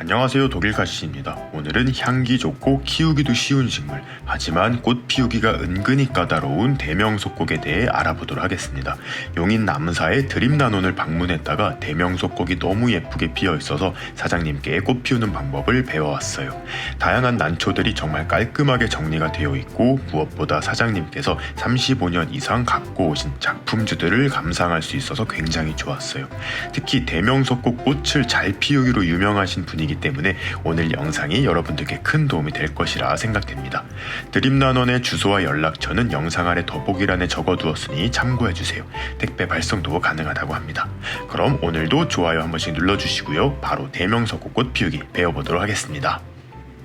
안녕하세요, 독일가시입니다. 오늘은 향기 좋고 키우기도 쉬운 식물, 하지만 꽃 피우기가 은근히 까다로운 대명속곡에 대해 알아보도록 하겠습니다. 용인 남사의 드림나논을 방문했다가 대명속곡이 너무 예쁘게 피어 있어서 사장님께 꽃 피우는 방법을 배워왔어요. 다양한 난초들이 정말 깔끔하게 정리가 되어 있고, 무엇보다 사장님께서 35년 이상 갖고 오신 작품주들을 감상할 수 있어서 굉장히 좋았어요. 특히 대명속곡 꽃을 잘 피우기로 유명하신 분이기 때문에 오늘 영상이 여러분들께 큰 도움이 될 것이라 생각됩니다. 드림나논의 주소와 연락처는 영상 아래 더보기란에 적어두었으니 참고해주세요. 택배 발송도 가능하다고 합니다. 그럼 오늘도 좋아요 한 번씩 눌러주시고요. 바로 대명속곡 꽃 피우기 배워보도록 하겠습니다.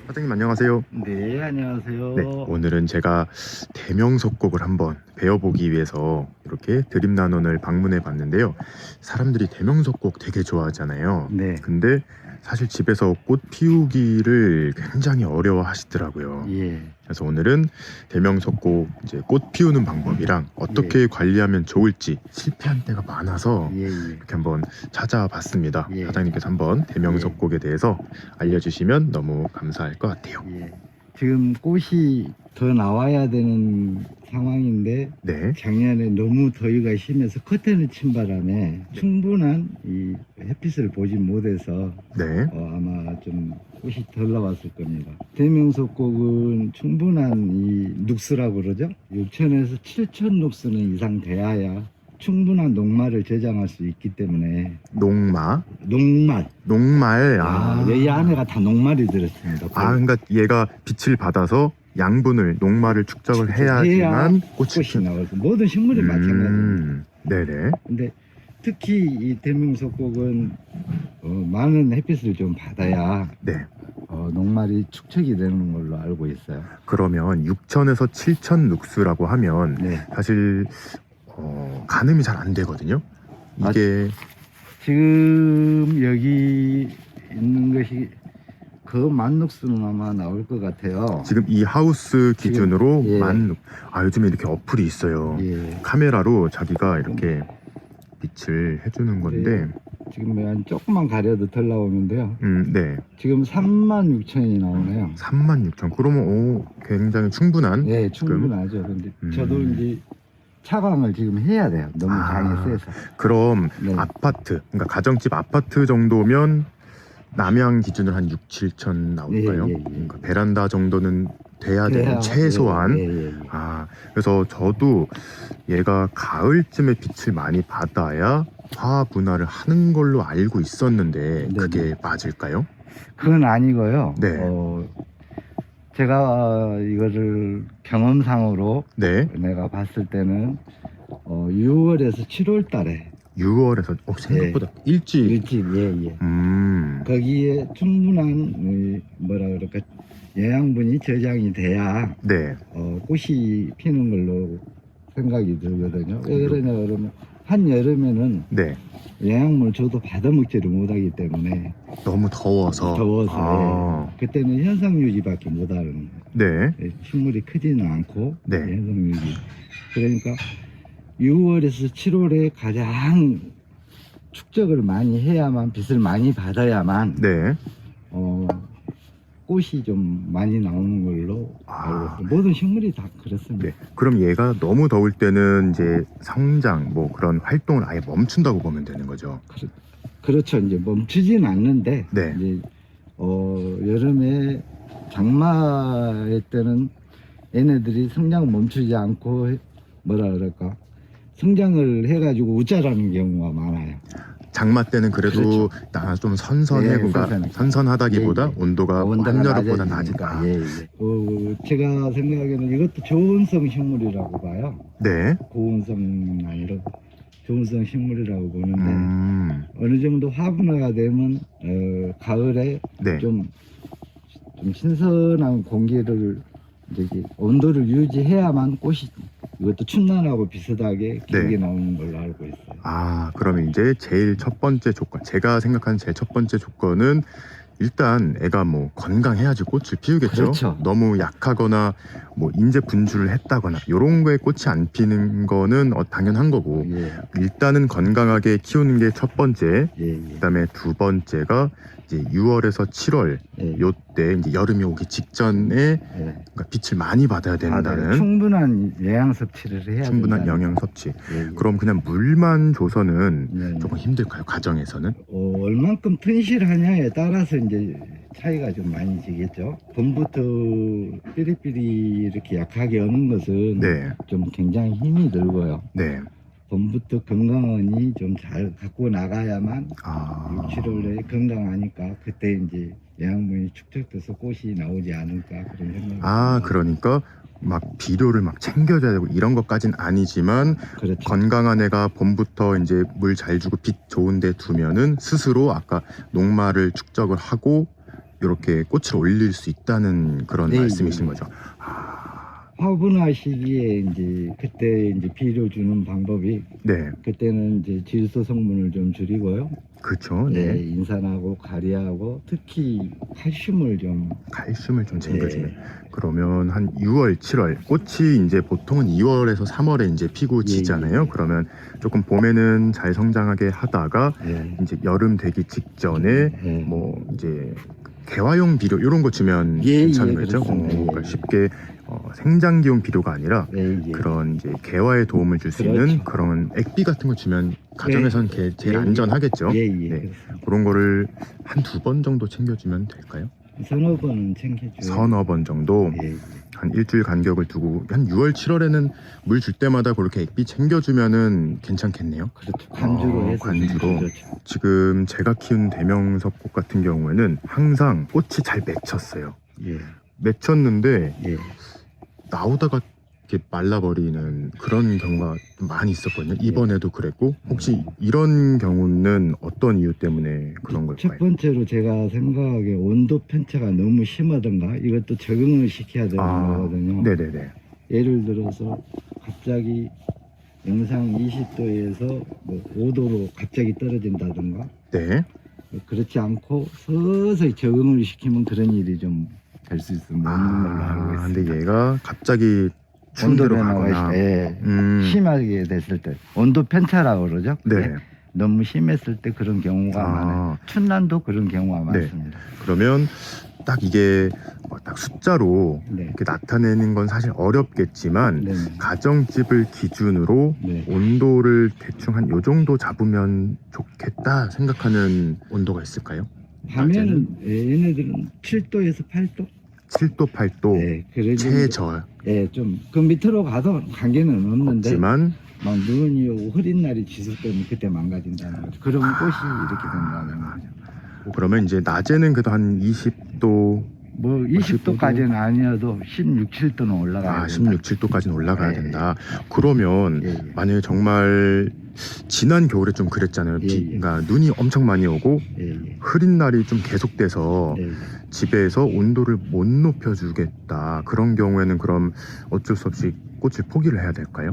사장님 안녕하세요. 네, 안녕하세요. 네, 오늘은 제가 대명속곡을 한번 배워보기 위해서 이렇게 드림나논을 방문해 봤는데요. 사람들이 대명속곡 되게 좋아하잖아요. 네. 근데 사실 집에서 꽃 피우기를 굉장히 어려워 하시더라고요. 예. 그래서 오늘은 대명속곡 이제 꽃 피우는 방법이랑 어떻게 관리하면 좋을지 실패한 때가 많아서 예. 이렇게 한번 찾아봤습니다. 예. 사장님께서 한번 대명속곡에 대해서 알려주시면 너무 감사할 것 같아요. 예. 지금 꽃이 더 나와야 되는 상황인데 네. 작년에 너무 더위가 심해서 커튼을 친 바람에 충분한 이 햇빛을 보지 못해서 네. 아마 좀 꽃이 덜 나왔을 겁니다. 대명속곡은 충분한 이 눅스라고 그러죠. 6천에서 7천 눅스는 이상 돼야 충분한 녹말을 저장할 수 있기 때문에 녹말. 여기 안에가 다 녹말이 들었습니다. 그러니까 얘가 빛을 받아서 양분을 녹말을 축적을 해야지만 꽃이 나와서 모든 식물이 마찬가지입니다. 네네. 근데 특히 이 대명속곡은 많은 햇빛을 좀 받아야 네. 녹말이 축적이 되는 걸로 알고 있어요. 그러면 6천에서 7천 눅스라고 하면 네. 사실 가늠이 잘 안 되거든요. 이게 지금 여기 있는 것이 그 만눅스는 아마 나올 것 같아요. 지금 이 하우스 기준으로 예. 만 요즘에 이렇게 어플이 있어요. 예. 카메라로 자기가 이렇게 빛을 해주는 건데 지금 한 조금만 가려도 덜 나오는데요. 네. 지금 36,000이 나오네요. 36,000. 그러면 굉장히 충분한. 네, 충분하죠. 근데 저도 이제 차광을 지금 해야 돼요. 너무 장이 세서. 그럼 네. 아파트, 그러니까 가정집 아파트 정도면 남향 기준으로 한 6, 7천 나올까요? 예. 그러니까 베란다 정도는 돼야 되는 최소한. 예. 그래서 저도 얘가 가을쯤에 빛을 많이 받아야 화학 분할을 하는 걸로 알고 있었는데 그게 맞을까요? 그건 아니고요. 네. 제가 이거를 경험상으로 네. 내가 봤을 때는 6월에서 7월 달에 6월에서 생각보다 일찍. 예. 거기에 충분한 뭐라 그럴까 영양분이 저장이 돼야 네. 꽃이 피는 걸로 생각이 들거든요. 왜 그러냐 그러면 한여름에는 네. 영양분을 줘도 받아먹지를 못하기 때문에 너무 더워서. 그때는 현상 유지밖에 못하는 거예요. 네. 식물이 크지는 않고 네. 현상 유지. 그러니까 6월에서 7월에 가장 축적을 많이 해야만 빛을 많이 받아야만 네. 꽃이 좀 많이 나오는 걸로 알고 있어요. 모든 식물이 다 그렇습니다. 네. 그럼 얘가 너무 더울 때는 이제 성장 그런 활동을 아예 멈춘다고 보면 되는 거죠. 그렇죠. 이제 멈추진 않는데 네. 이제 여름에 장마의 때는 얘네들이 성장을 멈추지 않고 뭐라 그럴까 성장을 해가지고 웃자라는 경우가 많아요. 장마 때는 그래도 좀 선선해, 선선하다기보다 온도가 한여름보다 낮으니까. 제가 생각하기에는 이것도 저온성 식물이라고 봐요. 네. 고온성 아니라 저온성 식물이라고 보는데 어느 정도 화분화가 되면 가을에 네. 좀 신선한 공기를 온도를 유지해야만 꽃이 이것도 춘난하고 비슷하게 길게 나오는 걸로 알고 있어요. 그러면 이제 제일 첫 번째 조건, 제가 생각하는 제일 첫 번째 조건은 일단 애가 건강해야지 꽃을 피우겠죠. 그렇죠. 너무 약하거나 인재 분출을 했다거나 이런 거에 꽃이 안 피는 거는 당연한 거고, 일단은 건강하게 키우는 게 첫 번째. 그다음에 두 번째가 이제 6월에서 7월 예. 요때 이제 여름이 오기 직전에 예. 그러니까 빛을 많이 받아야 된다는 충분한 영양 섭취를 해야 충분한 된다는 영양 섭취. 예, 예. 그럼 그냥 물만 줘서는 네. 조금 힘들까요? 가정에서는? 얼만큼 튼실하냐에 따라서 이제 차이가 좀 많이 지겠죠. 봄부터 삐리삐리 이렇게 약하게 오는 것은 네, 좀 굉장히 힘이 들고요. 네. 봄부터 건강원이 좀 잘 갖고 나가야만 아, 6, 7월에 건강하니까 그때 이제 영양분이 축적돼서 꽃이 나오지 않을까 그런 생각이 아, 듭니다. 그러니까 막 비료를 막 챙겨줘야 되고 이런 것까진 아니지만 그렇죠. 건강한 애가 봄부터 이제 물 잘 주고 빛 좋은데 두면은 스스로 아까 녹말을 축적을 하고 이렇게 꽃을 올릴 수 있다는 그런 네, 말씀이신 네. 거죠. 화분화 시기에 이제 그때 이제 비료 주는 방법이 네, 그때는 이제 질소 성분을 좀 줄이고요. 그렇죠. 네, 네, 인산하고 가리하고 특히 칼슘을 좀 칼슘을 좀 챙겨주네. 네. 그러면 한 6월, 7월 꽃이 이제 보통은 2월에서 3월에 이제 피고 지잖아요. 예. 그러면 조금 봄에는 잘 성장하게 하다가 예. 이제 여름 되기 직전에 예. 뭐 이제 개화용 비료 이런 거 주면 예, 괜찮은 예, 거죠. 그렇습니다. 그러니까 예. 쉽게 생장기용 비료가 아니라 네, 예. 그런 이제 개화에 도움을 줄 수 그렇죠. 있는 그런 액비 같은 거 주면 가정에선 제일 예, 안전하겠죠. 예, 예, 네. 그렇습니다. 그런 거를 한 2번 정도 챙겨주면 될까요? 서너 번은 챙겨줘요. 서너 번 정도 예, 예. 한 일주일 간격을 두고 한 6월, 7월에는 물 줄 때마다 그렇게 액비 챙겨주면은 괜찮겠네요. 그렇죠. 관주로 해서 관주로. 그렇죠. 지금 제가 키운 대명석꽃 같은 경우에는 항상 꽃이 잘 맺혔어요. 예, 맺혔는데 예. 나오다가 이렇게 말라버리는 그런 경우가 좀 많이 있었거든요. 이번에도 그랬고 혹시 이런 경우는 어떤 이유 때문에 그런 첫 걸까요? 번째로 제가 생각하기에 온도 편차가 너무 심하던가 이것도 적응을 시켜야 되는 거거든요. 네네네. 예를 들어서 갑자기 영상 20도에서 뭐 5도로 갑자기 떨어진다던가 네. 그렇지 않고 서서히 적응을 시키면 그런 일이 좀 될 수 있습니다. 없는 걸로 알고 있습니다. 근데 얘가 갑자기 추운 온도 데로 변화가 가거나 예, 심하게 심하게 됐을 때 온도 편차라고 그러죠. 네. 예, 너무 심했을 때 그런 경우가 많아요. 춘난도 그런 경우가 네. 많습니다. 그러면 딱 이게 딱 숫자로 네. 이렇게 나타내는 건 사실 어렵겠지만 네. 가정집을 기준으로 네. 온도를 대충 한 요 정도 잡으면 좋겠다 생각하는 온도가 있을까요? 하면은 얘네들은 7도에서 8도. 7도, 8도 네, 그래도 최저 예, 좀 그 밑으로 가도 관계는 없는데 없지만 막 눈이 오고 흐린 날이 지속되면 그때 망가진다는 거죠. 그러면 꽃이 이렇게 된다는 거죠. 그러면 이제 낮에는 그래도 한 20도 뭐 20도까지는 아니어도 16, 7도는 올라가야 된다. 16, 7도까지는 올라가야 예, 된다. 그러면 예, 예. 만약에 정말 지난 겨울에 좀 그랬잖아요. 예, 예. 그러니까 눈이 엄청 많이 오고 예, 예. 흐린 날이 좀 계속돼서 예, 예. 집에서 온도를 못 높여주겠다. 그런 경우에는 그럼 어쩔 수 없이 꽃을 포기를 해야 될까요?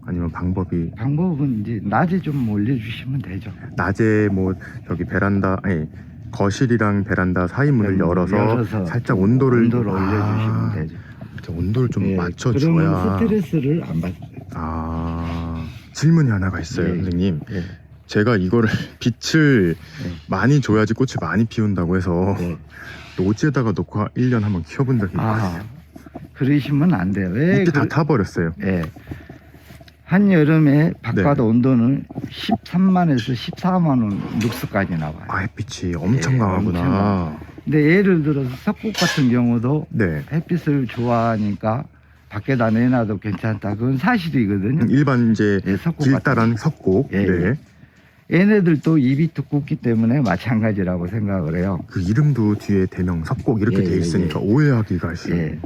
아니면 방법이 방법은 이제 낮에 좀 올려주시면 되죠. 낮에 뭐 저기 베란다 아니 거실이랑 베란다 사이 문을 열어서 살짝 온도를 올려주시면 되죠. 이렇게 온도를 좀 예, 맞춰줘야. 그러면 스트레스를 안 받아요. 질문이 하나가 있어요, 예. 선생님. 예, 제가 이거를 빛을 예. 많이 줘야지 꽃을 많이 피운다고 해서 예. 노지에다가 놓고 1년 한번 키워본 적이 있거든요. 그러시면 안 돼요. 왜? 잎이 다 타버렸어요. 예. 한여름에 바깥 네. 온도는 13만에서 14만 원 룩스까지 나와요. 햇빛이 엄청 예, 강하구나. 근데 예를 들어서 석국 같은 경우도 네. 햇빛을 좋아하니까 밖에다 내놔도 괜찮다. 그건 사실이거든요. 일반 이제 예, 석국 길다란 석곡. 예, 네. 얘네들도 입이 두껍기 때문에 마찬가지라고 생각을 해요. 그 이름도 뒤에 대명 석곡 이렇게 예, 돼 예, 있으니까 오해하기가 쉬워요. 예.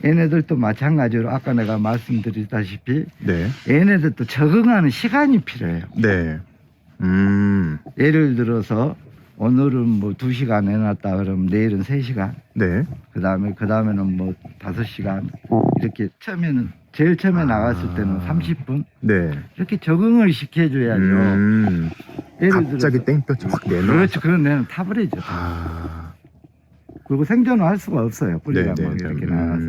얘네들도 마찬가지로 아까 내가 말씀드렸다시피 네. 얘네들도 적응하는 시간이 필요해요. 네. 예를 들어서 오늘은 뭐 2시간 해놨다 그러면 내일은 3시간, 네. 그 다음에는 뭐 5시간 이렇게 제일 처음에 나갔을 때는 30분 네. 이렇게 적응을 시켜줘야죠. 예를 갑자기 들어서 땡볕이 확 내놔. 그렇죠. 그런 데는 타버리죠. 그리고 생존을 할 수가 없어요. 뿌리가 막 이렇게 나가서.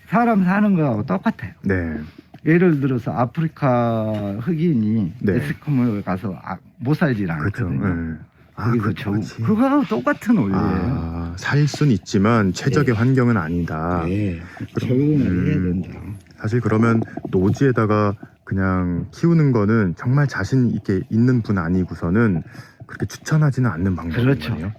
사람 사는 거하고 똑같아요. 네. 예를 들어서 아프리카 흑인이 네. 에스키모에 가서 못 살질 그렇죠. 않거든요. 거기서 그렇지. 그거하고 똑같은 원리예요. 아, 살 순 있지만 최적의 환경은 아니다. 네, 적응을 해야 된다. 사실 그러면 노지에다가 그냥 키우는 거는 정말 자신 있게 있는 분 아니고서는 그렇게 추천하지는 않는 방법인 그렇죠. 거네요.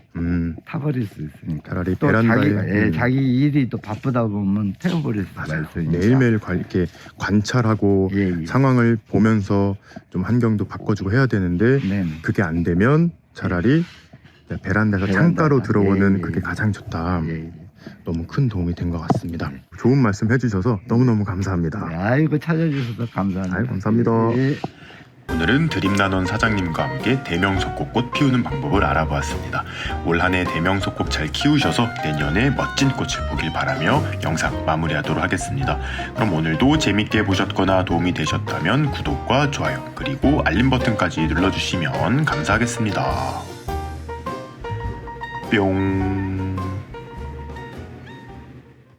타버릴 수 있으니까. 차라리 또 베란다에 자기 일이 또 바쁘다 보면 태워버릴 수가 맞아요. 있으니까. 매일매일 이렇게 관찰하고 예. 상황을 보면서 좀 환경도 바꿔주고 해야 되는데 네. 그게 안 되면 차라리 베란다에서 창가로 들어오는 예. 그게 가장 좋다. 예. 너무 큰 도움이 된 것 같습니다. 좋은 말씀 해주셔서 너무너무 감사합니다. 아이고 찾아주셔서 감사합니다. 아유, 감사합니다. 예. 오늘은 드림나논 사장님과 함께 대명석곡 꽃 피우는 방법을 알아보았습니다. 올 한해 대명석곡 잘 키우셔서 내년에 멋진 꽃을 보길 바라며 영상 마무리하도록 하겠습니다. 그럼 오늘도 재밌게 보셨거나 도움이 되셨다면 구독과 좋아요 그리고 알림 버튼까지 눌러주시면 감사하겠습니다. 뿅.